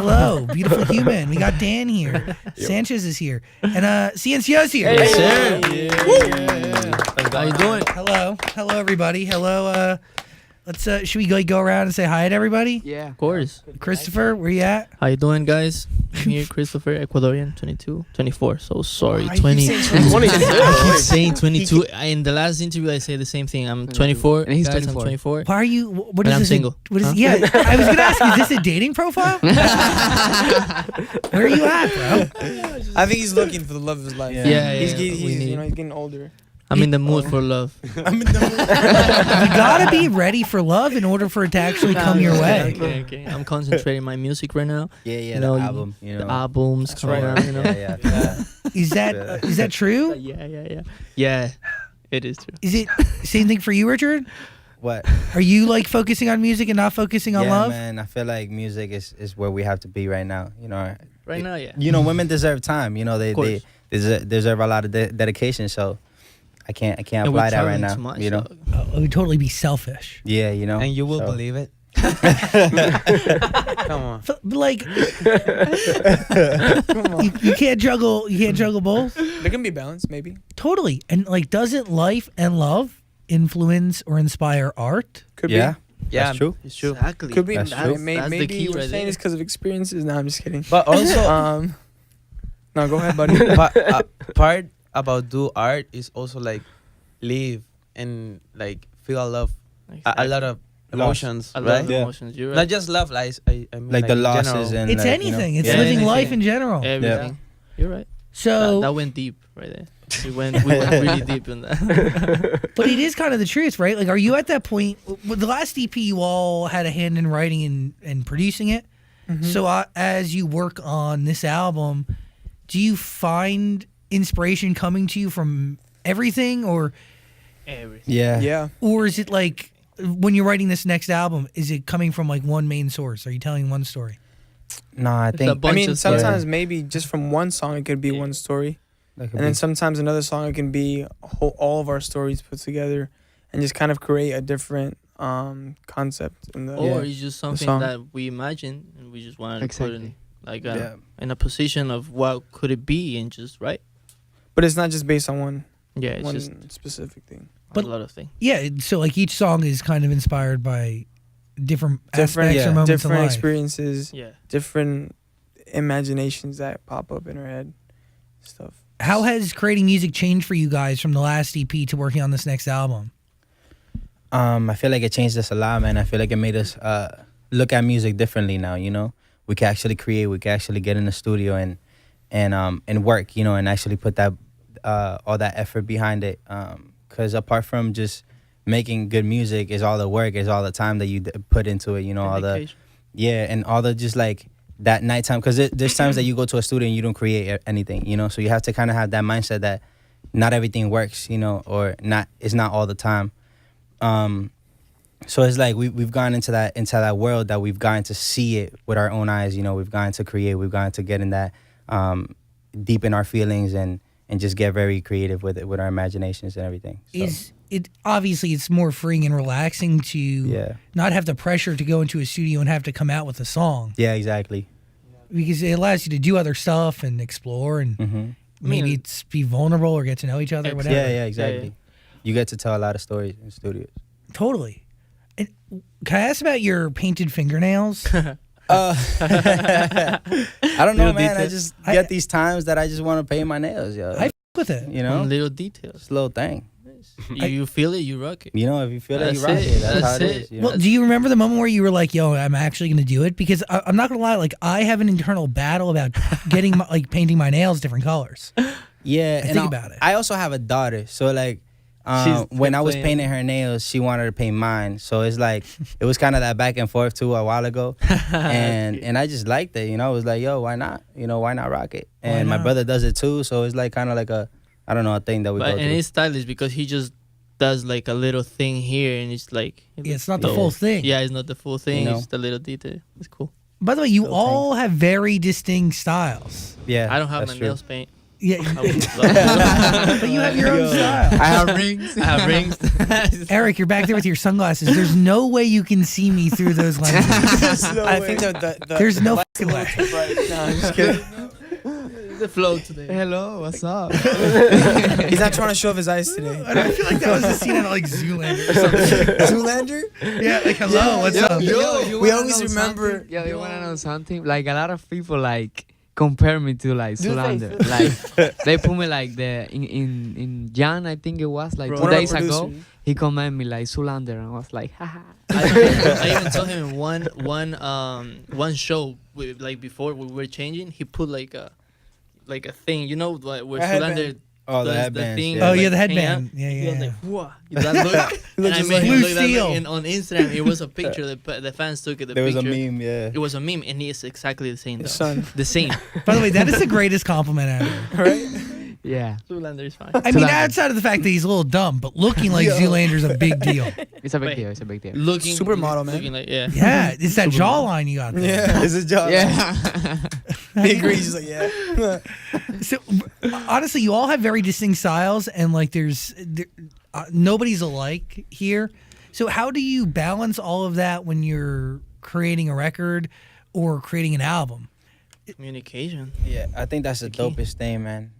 Hello, beautiful human. We got Dan here. Sanchez is here. And CNCO's here. Hey, sir. How you doing? Hello. Hello, everybody. Hello. Let's should we go around and say hi to everybody? Yeah. Of course. Christopher, where you at? How you doing, guys? I'm here, Christopher, Ecuadorian, 22, 24. So sorry, Why 20. you say 22? I keep saying 22. In the last interview, I say the same thing. I'm 24. And he's guys, 24. I'm 24. Why are you? What And is I'm this? single. What is? Huh? Yeah, I was gonna ask. Is this a dating profile? Where are you at, bro? I think he's looking for the love of his life. Yeah, He's we need- you know, he's getting older. I'm in the mood for love. I'm in the mood. You gotta be ready for love in order for it to actually come your way. Okay. I'm concentrating my music right now. Yeah, You know, the album. You know. The albums coming right. out, you know. Yeah. Is that true? Yeah, it is true. Is it same thing for you, Richard? What? Are you like focusing on music and not focusing on Yeah, love? man. I feel like music is where we have to be right now. You know. Right now, yeah. You know, women deserve time. You know, they deserve a lot of dedication. So I can't And we're apply that right traveling now. too much, you know. so- It would totally be selfish. Yeah, you know. And you will So- believe it. Come on. But, like, you can't juggle. You can't juggle both. There can be balance, maybe. Totally. And like, doesn't life and love influence or inspire art? Could Yeah. be. Yeah, That's true. It's true. Exactly. Could be. That's I true. mean, That's the maybe key we're right saying there. it's because of experiences. No, I'm just kidding. But also, No, go ahead, buddy. part about do art is also like live and like feel a love, a lot of emotions, A lot right? of Yeah. emotions. You're right. Not just love, like I mean, Like the in losses general. and It's like, anything. You know, It's yeah. living anything. life in general. Everything. You're right. So, That went deep right there. We went really deep in that. but it is kind of the truth, right? Like, are you at that point? With the last EP, you all had a hand in writing and producing it. So as you work on this album, do you find inspiration coming to you from everything, or Everything. Yeah. Yeah. is it like when you're writing this next album, is it coming from like one main source? Are you telling one story? No, I It's a think. bunch I mean, of sometimes maybe just from one song it could be one story, that could and then be- sometimes another song it can be all of our stories put together, and just kind of create a different concept in the. Or it's just something song. that we imagine and we just wanted to put in Exactly. like Yeah. in a position of what could it be and just right. But it's not just based on one Yeah, it's one just specific thing. But- a lot of things. Yeah. So like each song is kind of inspired by different aspects yeah, or moments Different in life. experiences, Yeah. different imaginations that pop up in our head, stuff. How has creating music changed for you guys from the last EP to working on this next album? I feel like it changed us a lot, man. I feel like it made us look at music differently now. You know, we can actually create. We can actually get in the studio and work. You know, and actually put that all that effort behind it. Because apart from just making good music, is all the work, is all the time that you put into it. You know, all the Dedication. and all the just like that nighttime. Because there's times that you go to a studio and you don't create anything. You know, so you have to kind of have that mindset that not everything works. You know, or not. It's not all the time. So it's like we've gone into that world that we've gotten to see it with our own eyes. You know, we've gotten to create, we've gotten to get in that deep in our feelings and just get very creative with it, with our imaginations and everything. So, Is it obviously it's more freeing and relaxing to yeah, not have the pressure to go into a studio and have to come out with a song, yeah, exactly. because it allows you to do other stuff and explore and Hmm. maybe it's be vulnerable or get to know each other, whatever. Yeah, exactly. You get to tell a lot of stories in studios. Totally. And can I ask about your painted fingernails? I don't know, Little man. I details. just get these times that I just want to paint my nails, yo. I f- with it. You know, Little details. it's a little thing. You feel it, you rock it. You know, if you feel it, you That's rock it. it. That's how That's it it. is. You know? Well, do you remember the moment where you were like, "Yo, I'm actually going to do it"? Because I'm not going to lie, like I have an internal battle about getting like painting my nails different colors. Yeah, I and think about it. I also have a daughter, so like She's when I was playing- painting her nails, she wanted to paint mine. So it's like it was kind of that back and forth too a while ago, and I just liked it. You know, I was like, yo, why not? You know, why not rock it? And my not? brother does it too, so it's like kind of like a a thing that we But go and through. it's stylish because he just does like a little thing here and it's like Yeah, it's not the Yeah. full thing. Yeah, it's not the full thing. You know? It's the little detail. It's cool. By the way, you Little all have very distinct styles. Yeah, I don't have that's my true. nails paint. Yeah, I would love but you have your own style. I have rings. I have rings. Eric, you're back there with your sunglasses. There's no way you can see me through those lenses. I think that There's no fucking way. right. No, I'm just kidding. The flow today. Hello, what's up? He's not trying to show off his eyes today. I feel like that was a scene out of like Zoolander or something. Zoolander? Yeah, like hello, what's up? We always remember. Yeah, you wanna know something? Like a lot of people like compare me to like Zoolander. Like they put me like in Jan, I think it was like Bro, 2 one of our days ago. producers. He commented me like Zoolander, and I was like, haha. I even told him one show like before we were changing. He put like a thing, you know, like where A headband. Zoolander Oh, the does headbands, thing. yeah. Oh like, yeah, the hang headband. out. Yeah, He was yeah. like, "Whoa!" That look, and I just made like him Blue look that Steel. look on Instagram. It was a picture. The fans took it. The There was picture. a meme, yeah. It was a meme, and he is exactly the same. His Though. son. The same. By the way, that is the greatest compliment ever. Right? Yeah, Zoolander is fine. I mean, Zoolander. outside of the fact that he's a little dumb, but looking like Zoolander's a big deal. it's a big Wait. deal. It's a big deal. Looking Supermodel, man. Looking like, yeah. Yeah, it's that jawline you got there. Yeah. It's a job. Yeah. He agrees. He's like, yeah. So honestly, you all have very distinct styles, and like nobody's alike here. So how do you balance all of that when you're creating a record or creating an album? Communication. Yeah, I think that's the dopest thing, man.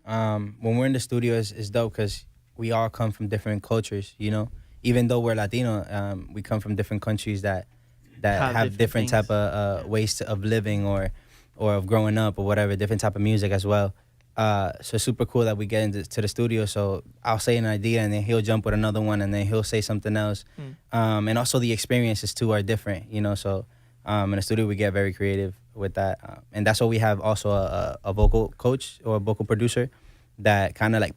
When we're in the studio, it's dope because we all come from different cultures, you know? Even though we're Latino, we come from different countries that have different things. type of ways of living or of growing up or whatever, different type of music as well. So super cool that we get into the studio. So I'll say an idea and then he'll jump with another one and then he'll say something else. And also the experiences too are different, you know? So in the studio, we get very creative with that. And that's why we have also a vocal coach or a vocal producer that kind of like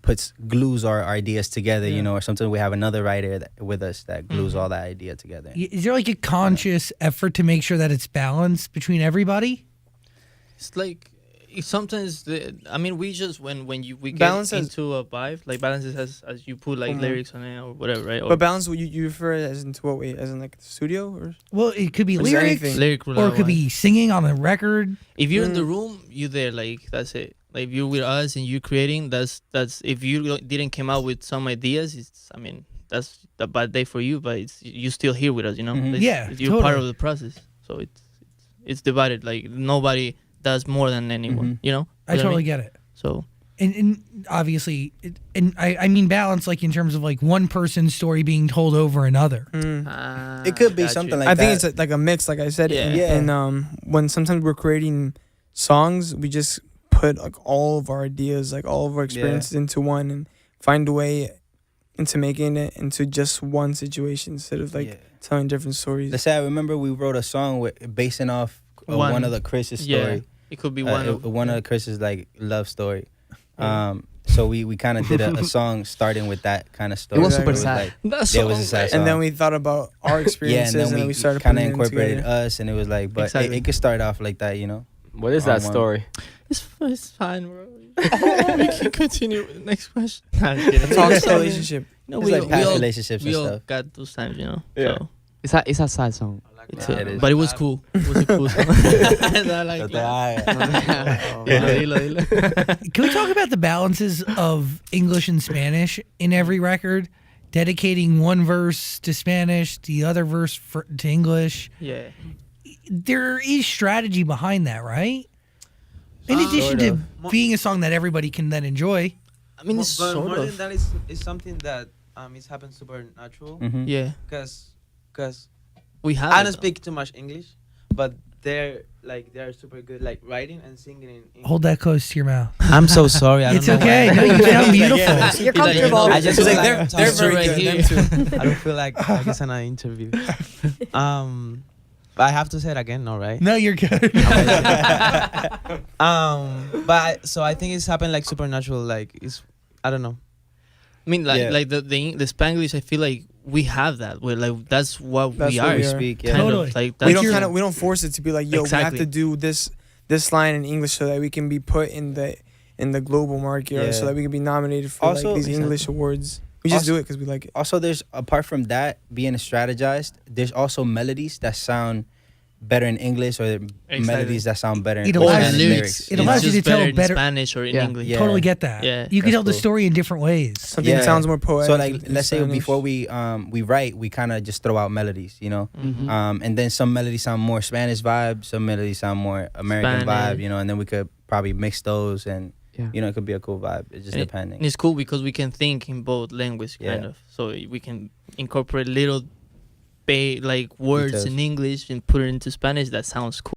glues our ideas together, you know, or sometimes we have another writer with us that glues all that idea together. Is there like a conscious effort to make sure that it's balanced between everybody? It's like sometimes we just when we get Balance as- into a vibe, like balances as you put like lyrics on it or whatever, right? Or But balance, you refer it as into what way? As in like the studio? Or? Well, it could be Or is there lyrics, anything? lyric or it could be singing on the record. if you're in the room, you're there, like that's it. Like if you're with us and you're creating, that's if you didn't come out with some ideas, that's a bad day for you, but you still here with us, you know. It's- Yeah, you're part totally. of the process, so it's divided. Like nobody does more than anyone, you know. I You know what totally mean? get it. So And obviously, I mean balance, like in terms of like one person's story being told over another. It could be something like I that. think it's like a mix, like I said. Yeah. Yeah. And when sometimes we're creating songs, we just put like all of our ideas, like all of our experiences into one and find a way into making it into just one situation instead of like telling different stories. Let's say I remember we wrote a song basing off one of the Chris's story. it could be One of the Chris's like love story. So we kind of did a song starting with that kind of story. It was super sad. That's Yeah, it was a sad song. and then we thought about our yeah, experiences, and then we we started kind of putting it incorporated together. us, and it was like, but Exactly. it could start off like that, you know. What is that One. story? It's fine, bro. We can continue with the next question. Nah, I'm kidding. Toxic relationship. No, It's like past relationships we and all stuff. got those times, you know. Yeah. So It's a sad song. Yeah, it is. but it was cool. It was a cool song. I like dilo. Can we talk about the balances of English and Spanish in every record? Dedicating one verse to Spanish, the other verse to English. Yeah. There is strategy behind that, right? In addition to being a song that everybody can then enjoy. I mean, it's But sort more of. than that is something that it's happened supernatural Yeah. because We have I it, don't though. speak too much English, but they're super good like writing and singing in English. Hold that close to your mouth. I'm so sorry. I don't It's know okay. why. No, you sound beautiful. You're He's like, you know, comfortable. I just It's feel like like they're very right good. here. Them too. I don't feel like it's an interview. But I have to say it again, no, right? No, you're good. So I think it's happened like supernatural. Like it's I don't know. I mean, like Yeah. like the Spanglish. I feel like we have that. We're like that's what That's we what are. we are. Speak, yeah. Kind of, Totally. like We that's don't we don't force it to be like, yo, Exactly. we have to do this line in English so that we can be put in the global market, or Yeah. so that we can be nominated for Also- like these English awards. We just Also- do it because we like it. Also, there's apart from that being strategized, there's also melodies that sound better in English or melodies that sound better in It Or allows Spanish you- lyrics. it allows you to tell in better- Spanish or in Yeah. English. Yeah. Totally get that. Yeah, You can that's tell the cool. story in different ways. Something Yeah. sounds more poetic. So like, in let's say Spanish. before we write, we kind of just throw out melodies, you know. Mhm. And then some melodies sound more Spanish vibe, some melodies sound more American Spanish. vibe, you know. And then we could probably mix those, and Yeah. you know, it could be a cool vibe. It's just And depending. it's cool because we can think in both language, kind Yeah. of. So we can incorporate little like words Details. in English and put it into Spanish. That sounds cool.